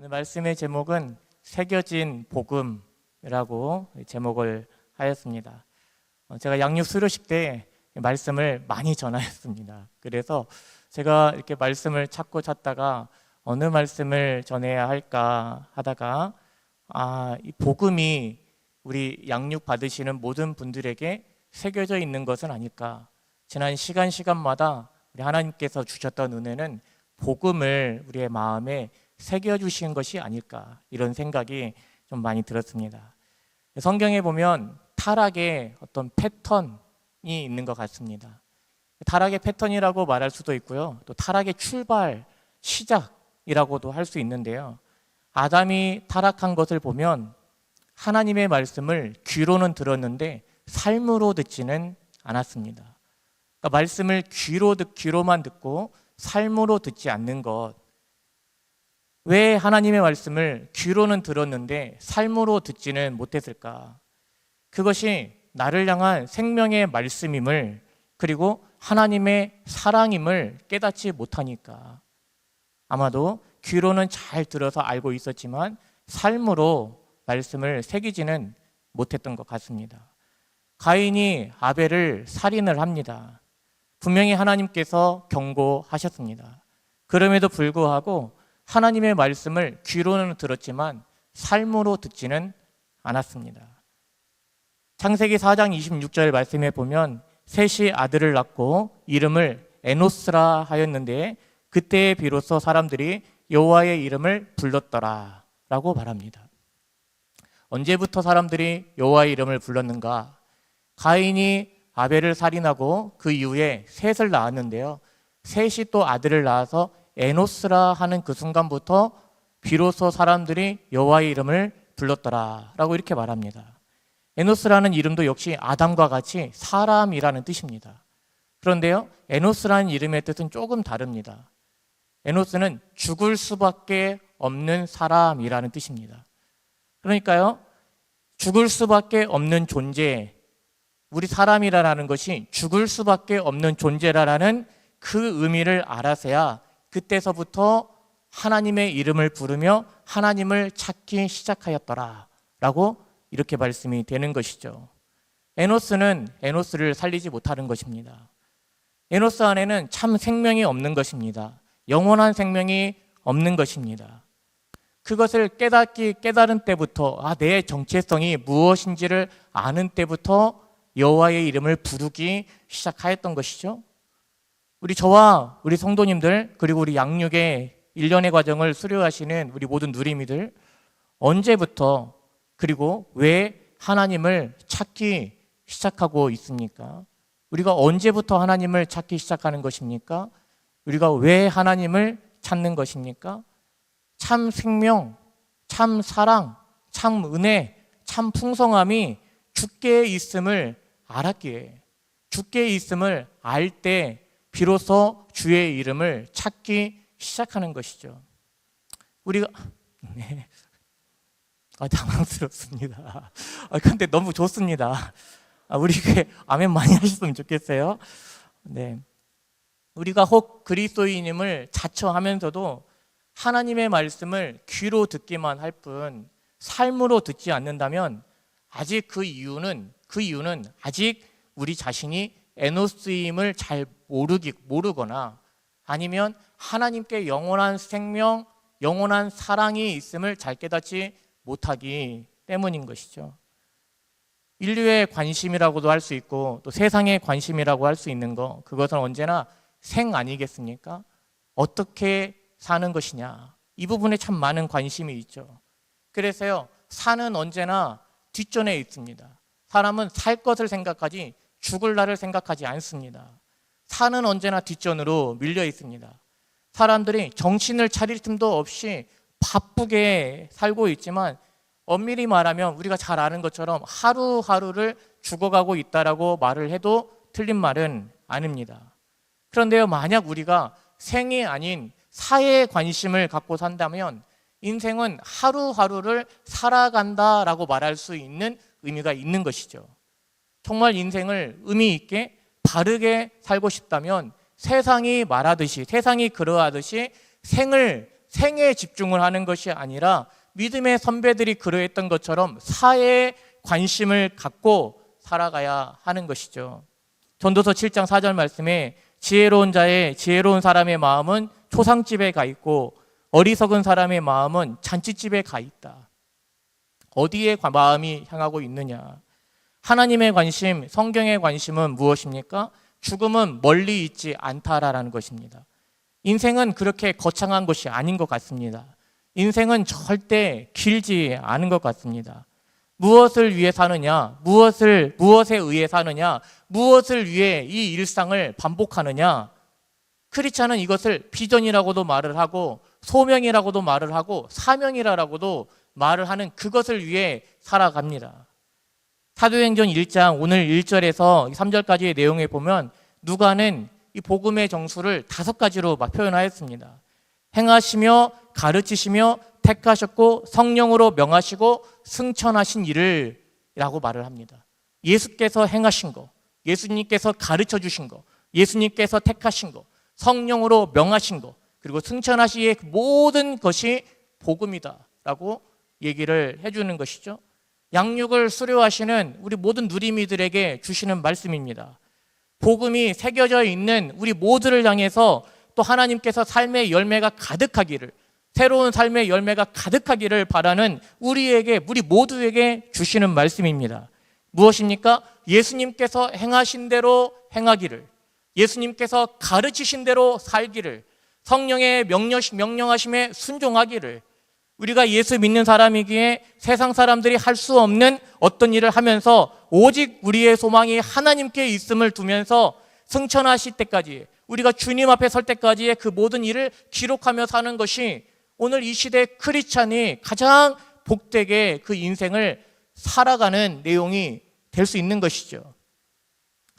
오늘 말씀의 제목은 새겨진 복음이라고 제목을 하였습니다. 제가 양육 수료식 때 말씀을 많이 전하였습니다. 그래서 제가 이렇게 말씀을 찾다가 어느 말씀을 전해야 할까 하다가 이 복음이 우리 양육 받으시는 모든 분들에게 새겨져 있는 것은 아닐까. 지난 시간마다 우리 하나님께서 주셨던 은혜는 복음을 우리의 마음에 새겨주신 것이 아닐까, 이런 생각이 좀 많이 들었습니다. 성경에 보면 타락의 어떤 패턴이 있는 것 같습니다. 타락의 패턴이라고 말할 수도 있고요, 또 타락의 출발, 시작이라고도 할 수 있는데요, 아담이 타락한 것을 보면 하나님의 말씀을 귀로는 들었는데 삶으로 듣지는 않았습니다. 그러니까 말씀을 귀로만 듣고 삶으로 듣지 않는 것. 왜 하나님의 말씀을 귀로는 들었는데 삶으로 듣지는 못했을까? 그것이 나를 향한 생명의 말씀임을, 그리고 하나님의 사랑임을 깨닫지 못하니까. 아마도 귀로는 잘 들어서 알고 있었지만 삶으로 말씀을 새기지는 못했던 것 같습니다. 가인이 아벨을 살인을 합니다. 분명히 하나님께서 경고하셨습니다. 그럼에도 불구하고 하나님의 말씀을 귀로는 들었지만 삶으로 듣지는 않았습니다. 창세기 4장 26절 말씀에 보면 셋이 아들을 낳고 이름을 에노스라 하였는데 그때에 비로소 사람들이 여호와의 이름을 불렀더라 라고 말합니다. 언제부터 사람들이 여호와의 이름을 불렀는가? 가인이 아벨을 살인하고 그 이후에 셋을 낳았는데요, 셋이 또 아들을 낳아서 에노스라 하는 그 순간부터 비로소 사람들이 여호와의 이름을 불렀더라 라고 이렇게 말합니다. 에노스라는 이름도 역시 아담과 같이 사람이라는 뜻입니다. 그런데요, 에노스라는 이름의 뜻은 조금 다릅니다. 에노스는 죽을 수밖에 없는 사람이라는 뜻입니다. 그러니까요, 죽을 수밖에 없는 존재, 우리 사람이라는 것이 죽을 수밖에 없는 존재라는 그 의미를 알아서야 그때서부터 하나님의 이름을 부르며 하나님을 찾기 시작하였더라 라고 이렇게 말씀이 되는 것이죠. 에노스는 에노스를 살리지 못하는 것입니다. 에노스 안에는 참 생명이 없는 것입니다. 영원한 생명이 없는 것입니다. 그것을 깨달은 때부터, 내 정체성이 무엇인지를 아는 때부터 여호와의 이름을 부르기 시작하였던 것이죠. 저와 우리 성도님들, 그리고 우리 양육의 1년의 과정을 수료하시는 우리 모든 누리미들, 언제부터 그리고 왜 하나님을 찾기 시작하고 있습니까? 우리가 언제부터 하나님을 찾기 시작하는 것입니까? 우리가 왜 하나님을 찾는 것입니까? 참 생명, 참 사랑, 참 은혜, 참 풍성함이 주께 있음을 알았기에, 주께 있음을 알 때 비로소 주의 이름을 찾기 시작하는 것이죠. 우리가 당황스럽습니다. 근데 너무 좋습니다. 우리 교회 아멘 많이 하셨으면 좋겠어요. 네, 우리가 혹 그리스도인임을 자처하면서도 하나님의 말씀을 귀로 듣기만 할 뿐 삶으로 듣지 않는다면 아직 그 이유는 아직 우리 자신이 에노스임을 잘 모르거나 아니면 하나님께 영원한 생명, 영원한 사랑이 있음을 잘 깨닫지 못하기 때문인 것이죠. 인류의 관심이라고도 할 수 있고 또 세상의 관심이라고 할 수 있는 거, 그것은 언제나 생 아니겠습니까? 어떻게 사는 것이냐, 이 부분에 참 많은 관심이 있죠. 그래서요, 산은 언제나 뒷전에 있습니다. 사람은 살 것을 생각하지 죽을 날을 생각하지 않습니다. 산은 언제나 뒷전으로 밀려 있습니다. 사람들이 정신을 차릴 틈도 없이 바쁘게 살고 있지만 엄밀히 말하면 우리가 잘 아는 것처럼 하루하루를 죽어가고 있다라고 말을 해도 틀린 말은 아닙니다. 그런데요, 만약 우리가 생이 아닌 사에 관심을 갖고 산다면 인생은 하루하루를 살아간다라고 말할 수 있는 의미가 있는 것이죠. 정말 인생을 의미 있게 바르게 살고 싶다면 세상이 말하듯이, 세상이 그러하듯이 생을 생애에 집중을 하는 것이 아니라 믿음의 선배들이 그러했던 것처럼 사회에 관심을 갖고 살아가야 하는 것이죠. 전도서 7장 4절 말씀에 지혜로운 사람의 마음은 초상집에 가 있고 어리석은 사람의 마음은 잔치집에 가 있다. 어디에 마음이 향하고 있느냐? 하나님의 관심, 성경의 관심은 무엇입니까? 죽음은 멀리 있지 않다라는 것입니다. 인생은 그렇게 거창한 것이 아닌 것 같습니다. 인생은 절대 길지 않은 것 같습니다. 무엇을 위해 사느냐? 무엇에 의해 사느냐? 무엇을 위해 이 일상을 반복하느냐? 크리스찬은 이것을 비전이라고도 말을 하고 소명이라고도 말을 하고 사명이라고도 말을 하는 그것을 위해 살아갑니다. 사도행전 1장 오늘 1절에서 3절까지의 내용에 보면 누가는 이 복음의 정수를 5가지로 표현하였습니다. 행하시며 가르치시며 택하셨고 성령으로 명하시고 승천하신 일을 라고 말을 합니다. 예수께서 행하신 거, 예수님께서 가르쳐 주신 거, 예수님께서 택하신 거, 성령으로 명하신 거, 그리고 승천하시의 모든 것이 복음이다 라고 얘기를 해주는 것이죠. 양육을 수료하시는 우리 모든 누리미들에게 주시는 말씀입니다. 복음이 새겨져 있는 우리 모두를 향해서 또 하나님께서 삶의 열매가 가득하기를, 새로운 삶의 열매가 가득하기를 바라는 우리 모두에게 주시는 말씀입니다. 무엇입니까? 예수님께서 행하신 대로 행하기를, 예수님께서 가르치신 대로 살기를, 성령의 명령하심에 순종하기를, 우리가 예수 믿는 사람이기에 세상 사람들이 할 수 없는 어떤 일을 하면서 오직 우리의 소망이 하나님께 있음을 두면서 승천하실 때까지, 우리가 주님 앞에 설 때까지의 그 모든 일을 기록하며 사는 것이 오늘 이 시대 크리스찬이 가장 복되게 그 인생을 살아가는 내용이 될 수 있는 것이죠.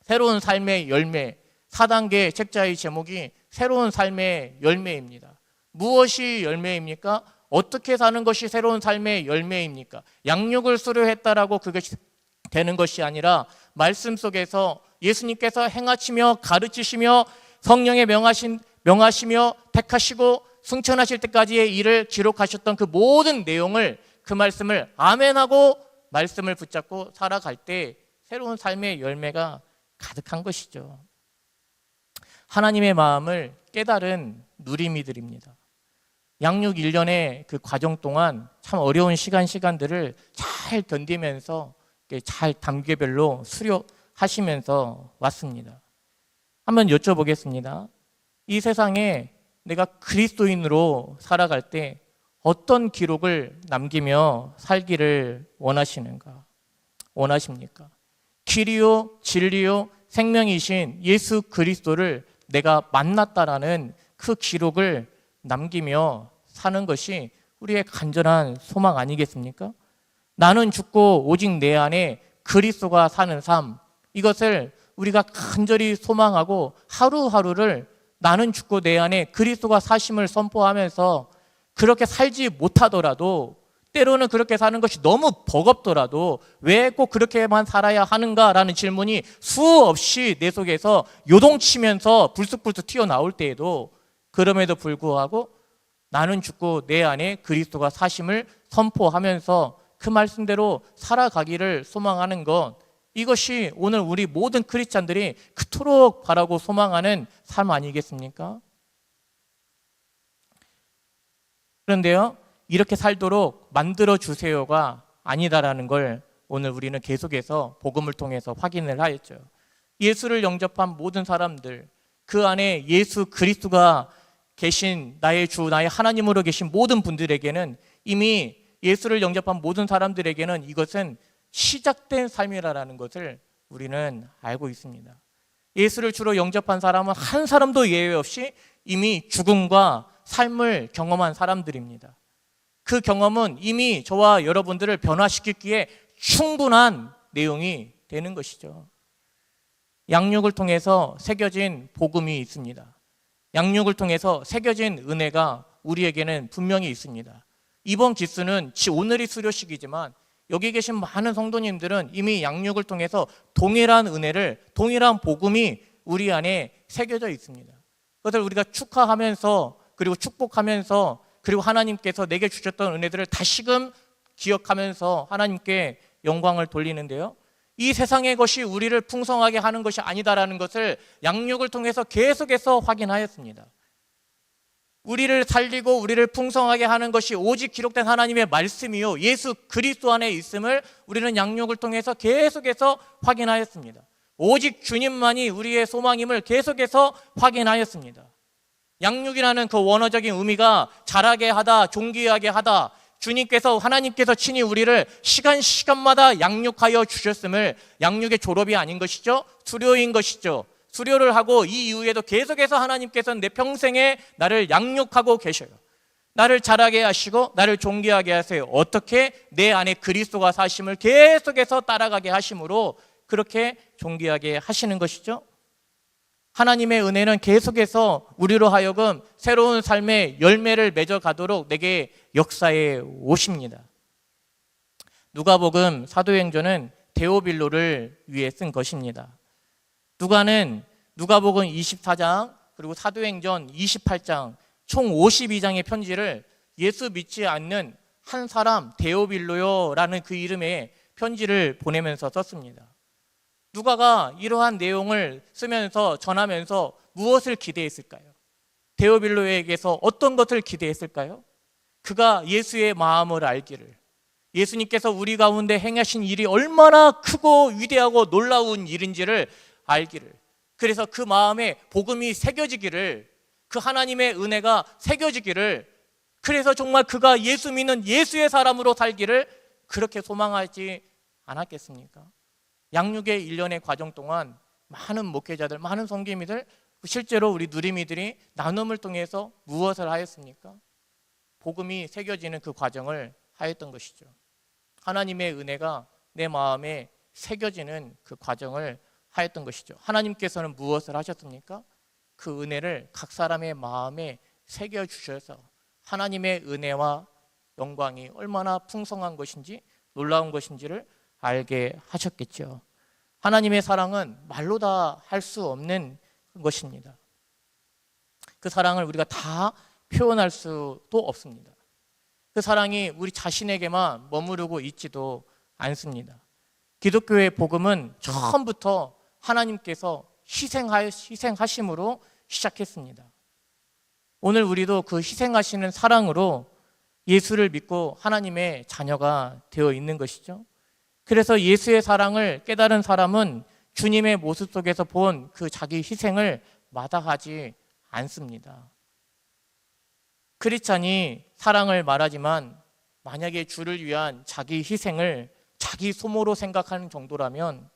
새로운 삶의 열매, 4단계 책자의 제목이 새로운 삶의 열매입니다. 무엇이 열매입니까? 어떻게 사는 것이 새로운 삶의 열매입니까? 양육을 수료했다라고 그것이 되는 것이 아니라 말씀 속에서 예수님께서 행하시며 가르치시며 성령의 명하시며 택하시고 승천하실 때까지의 일을 기록하셨던 그 모든 내용을, 그 말씀을 아멘하고 말씀을 붙잡고 살아갈 때 새로운 삶의 열매가 가득한 것이죠. 하나님의 마음을 깨달은 누리미들입니다. 양육 1년의 그 과정 동안 참 어려운 시간들을 잘 견디면서 잘 단계별로 수료하시면서 왔습니다. 한번 여쭤보겠습니다. 이 세상에 내가 그리스도인으로 살아갈 때 어떤 기록을 남기며 살기를 원하십니까? 길이요 진리요 생명이신 예수 그리스도를 내가 만났다라는 그 기록을 남기며 사는 것이 우리의 간절한 소망 아니겠습니까? 나는 죽고 오직 내 안에 그리스도가 사는 삶, 이것을 우리가 간절히 소망하고 하루하루를 나는 죽고 내 안에 그리스도가 사심을 선포하면서 그렇게 살지 못하더라도, 때로는 그렇게 사는 것이 너무 버겁더라도 왜 꼭 그렇게만 살아야 하는가라는 질문이 수없이 내 속에서 요동치면서 불쑥불쑥 튀어나올 때에도, 그럼에도 불구하고 나는 죽고 내 안에 그리스도가 사심을 선포하면서 그 말씀대로 살아가기를 소망하는 것, 이것이 오늘 우리 모든 크리스찬들이 그토록 바라고 소망하는 삶 아니겠습니까? 그런데요, 이렇게 살도록 만들어주세요가 아니다라는 걸 오늘 우리는 계속해서 복음을 통해서 확인을 하였죠. 예수를 영접한 모든 사람들, 그 안에 예수 그리스도가 계신 나의 주, 나의 하나님으로 계신 모든 분들에게는, 이미 예수를 영접한 모든 사람들에게는 이것은 시작된 삶이라는 것을 우리는 알고 있습니다. 예수를 주로 영접한 사람은 한 사람도 예외 없이 이미 죽음과 삶을 경험한 사람들입니다. 그 경험은 이미 저와 여러분들을 변화시키기에 충분한 내용이 되는 것이죠. 양육을 통해서 새겨진 복음이 있습니다. 양육을 통해서 새겨진 은혜가 우리에게는 분명히 있습니다. 이번 기수는 오늘이 수료식이지만 여기 계신 많은 성도님들은 이미 양육을 통해서 동일한 은혜를, 동일한 복음이 우리 안에 새겨져 있습니다. 그것을 우리가 축하하면서, 그리고 축복하면서 그리고 하나님께서 내게 주셨던 은혜들을 다시금 기억하면서 하나님께 영광을 돌리는데요, 이 세상의 것이 우리를 풍성하게 하는 것이 아니다라는 것을 양육을 통해서 계속해서 확인하였습니다. 우리를 살리고 우리를 풍성하게 하는 것이 오직 기록된 하나님의 말씀이요 예수 그리스도 안에 있음을 우리는 양육을 통해서 계속해서 확인하였습니다. 오직 주님만이 우리의 소망임을 계속해서 확인하였습니다. 양육이라는 그 원어적인 의미가 자라게 하다, 존귀하게 하다, 주님께서 하나님께서 친히 우리를 시간마다 양육하여 주셨음을, 양육의 졸업이 아닌 것이죠, 수료인 것이죠. 수료를 하고 이 이후에도 계속해서 하나님께서는 내 평생에 나를 양육하고 계셔요. 나를 자라게 하시고 나를 존귀하게 하세요. 어떻게? 내 안에 그리스도가 사심을 계속해서 따라가게 하심으로 그렇게 존귀하게 하시는 것이죠. 하나님의 은혜는 계속해서 우리로 하여금 새로운 삶의 열매를 맺어가도록 내게 역사해 오십니다. 누가복음 사도행전은 데오빌로를 위해 쓴 것입니다. 누가는 누가복음 24장 그리고 사도행전 28장 총 52장의 편지를 예수 믿지 않는 한 사람 데오빌로요라는 그 이름의 편지를 보내면서 썼습니다. 누가가 이러한 내용을 쓰면서 전하면서 무엇을 기대했을까요? 데오빌로에게서 어떤 것을 기대했을까요? 그가 예수의 마음을 알기를, 예수님께서 우리 가운데 행하신 일이 얼마나 크고 위대하고 놀라운 일인지를 알기를, 그래서 그 마음에 복음이 새겨지기를, 그 하나님의 은혜가 새겨지기를, 그래서 정말 그가 예수 믿는 예수의 사람으로 살기를 그렇게 소망하지 않았겠습니까? 양육의 1년의 과정 동안 많은 목회자들, 많은 성김이들, 실제로 우리 누리미들이 나눔을 통해서 무엇을 하였습니까? 복음이 새겨지는 그 과정을 하였던 것이죠. 하나님의 은혜가 내 마음에 새겨지는 그 과정을 하였던 것이죠. 하나님께서는 무엇을 하셨습니까? 그 은혜를 각 사람의 마음에 새겨주셔서 하나님의 은혜와 영광이 얼마나 풍성한 것인지 놀라운 것인지를 알게 하셨겠죠. 하나님의 사랑은 말로 다 할 수 없는 것입니다. 그 사랑을 우리가 다 표현할 수도 없습니다. 그 사랑이 우리 자신에게만 머무르고 있지도 않습니다. 기독교의 복음은 처음부터 하나님께서 희생하심으로 시작했습니다. 오늘 우리도 그 희생하시는 사랑으로 예수를 믿고 하나님의 자녀가 되어 있는 것이죠. 그래서 예수의 사랑을 깨달은 사람은 주님의 모습 속에서 본 그 자기 희생을 마다하지 않습니다. 크리스찬이 사랑을 말하지만 만약에 주를 위한 자기 희생을 자기 소모로 생각하는 정도라면,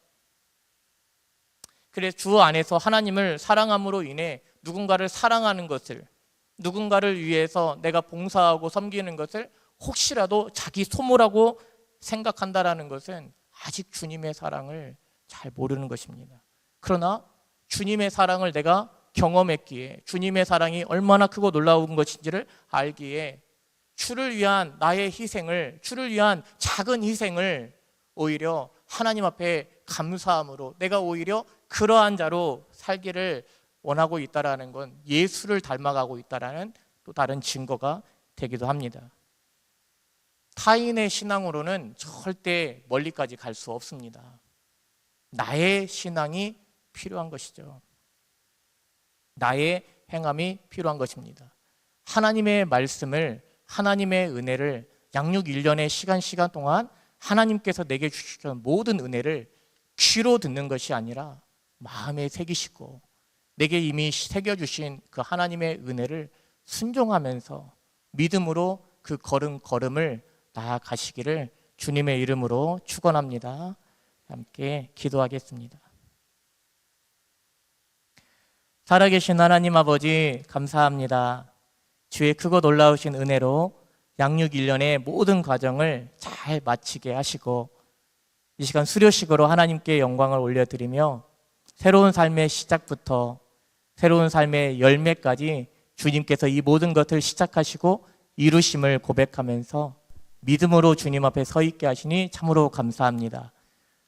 그래서 주 안에서 하나님을 사랑함으로 인해 누군가를 사랑하는 것을, 누군가를 위해서 내가 봉사하고 섬기는 것을 혹시라도 자기 소모라고 생각한다라는 것은 아직 주님의 사랑을 잘 모르는 것입니다. 그러나 주님의 사랑을 내가 경험했기에, 주님의 사랑이 얼마나 크고 놀라운 것인지를 알기에 주를 위한 나의 희생을, 주를 위한 작은 희생을 오히려 하나님 앞에 감사함으로 내가 오히려 그러한 자로 살기를 원하고 있다라는 건 예수를 닮아가고 있다라는 또 다른 증거가 되기도 합니다. 타인의 신앙으로는 절대 멀리까지 갈 수 없습니다. 나의 신앙이 필요한 것이죠. 나의 행함이 필요한 것입니다. 하나님의 말씀을, 하나님의 은혜를 양육 1년의 시간 동안 하나님께서 내게 주시던 모든 은혜를 귀로 듣는 것이 아니라 마음에 새기시고 내게 이미 새겨주신 그 하나님의 은혜를 순종하면서 믿음으로 그 걸음을 나아가시기를 주님의 이름으로 축원합니다. 함께 기도하겠습니다. 살아계신 하나님 아버지, 감사합니다. 주의 크고 놀라우신 은혜로 양육 1년의 모든 과정을 잘 마치게 하시고 이 시간 수료식으로 하나님께 영광을 올려드리며 새로운 삶의 시작부터 새로운 삶의 열매까지 주님께서 이 모든 것을 시작하시고 이루심을 고백하면서 믿음으로 주님 앞에 서 있게 하시니 참으로 감사합니다.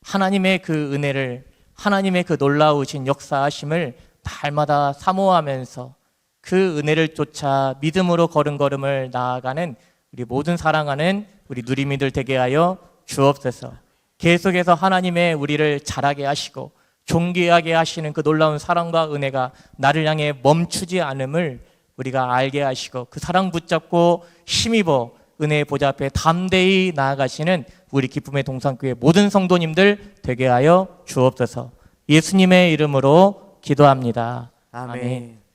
하나님의 그 은혜를, 하나님의 그 놀라우신 역사하심을 날마다 사모하면서 그 은혜를 쫓아 믿음으로 걸음걸음을 나아가는 우리 모든 사랑하는 우리 누리미들 되게 하여 주옵소서. 계속해서 하나님의 우리를 자라게 하시고 존귀하게 하시는 그 놀라운 사랑과 은혜가 나를 향해 멈추지 않음을 우리가 알게 하시고 그 사랑 붙잡고 힘입어 은혜의 보좌 앞에 담대히 나아가시는 우리 기쁨의 동산교회 모든 성도님들 되게 하여 주옵소서. 예수님의 이름으로 기도합니다. 아멘. 아멘.